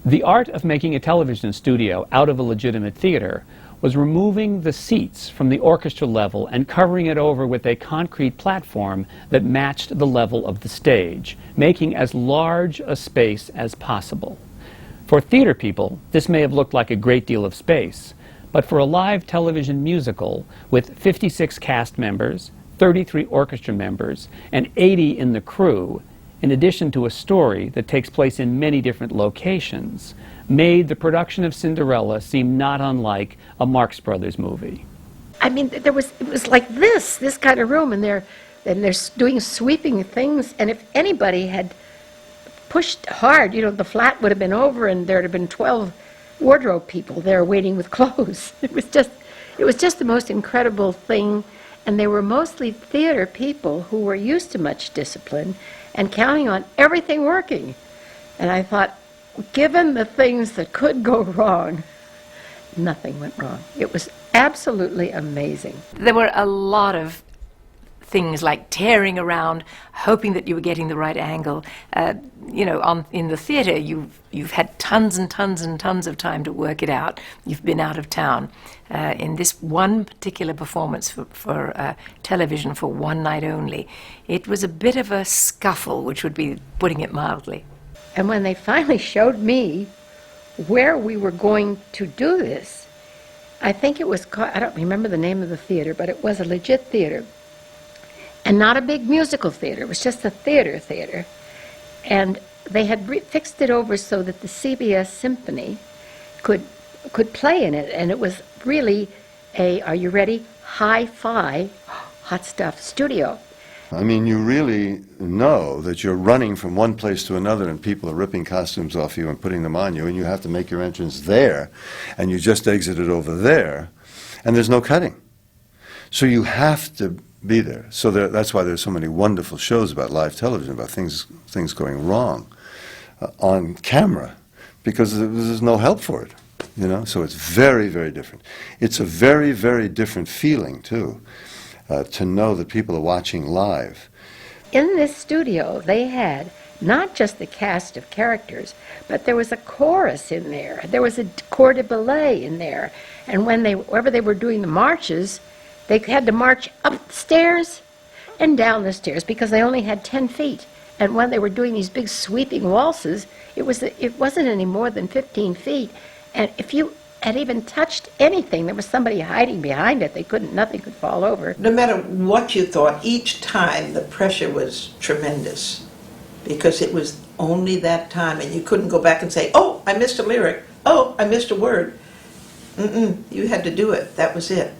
The art of making a television studio out of a legitimate theater was removing the seats from the orchestra level and covering it over with a concrete platform that matched the level of the stage, making as large a space as possible. For theater people, this may have looked like a great deal of space, but for a live television musical with 56 cast members, 33 orchestra members, and 80 in the crew, in addition to a story that takes place in many different locations, made the production of Cinderella seem not unlike a Marx Brothers movie. I mean, it was like this kind of room, and they're doing sweeping things, and if anybody had pushed hard, you know, the flat would have been over, and there'd have been 12 wardrobe people there waiting with clothes. It was just the most incredible thing, and they were mostly theater people who were used to much discipline and counting on everything working. And I thought, given the things that could go wrong, nothing went wrong. It was absolutely amazing. There were a lot of things like tearing around, hoping that you were getting the right angle. You know, in the theater, you've had tons and tons and tons of time to work it out. You've been out of town. In this one particular performance for television for one night only, it was a bit of a scuffle, which would be putting it mildly. And when they finally showed me where we were going to do this, I think it was called, I don't remember the name of the theater, but it was a legit theater. And not a big musical theater, it was just a theater. And they had fixed it over so that the CBS Symphony could play in it. And it was really a, are you ready, hi-fi, hot stuff studio. I mean, you really know that you're running from one place to another and people are ripping costumes off you and putting them on you, and you have to make your entrance there, and you just exited over there, and there's no cutting. So you have to be there. So that's why there's so many wonderful shows about live television, about things going wrong on camera, because there's no help for it, you know? So it's very, very different. It's a very, very different feeling, too. To know that people are watching live. In this studio, they had not just the cast of characters, but there was a chorus in there. There was a corps de ballet in there. And whenever they were doing the marches, they had to march up the stairs and down the stairs because they only had 10 feet. And when they were doing these big sweeping waltzes, it wasn't any more than 15 feet. And if you had even touched anything, there was somebody hiding behind it. Nothing could fall over. No matter what you thought, each time the pressure was tremendous because it was only that time, and you couldn't go back and say, oh, I missed a lyric, oh, I missed a word. You had to do it. That was it.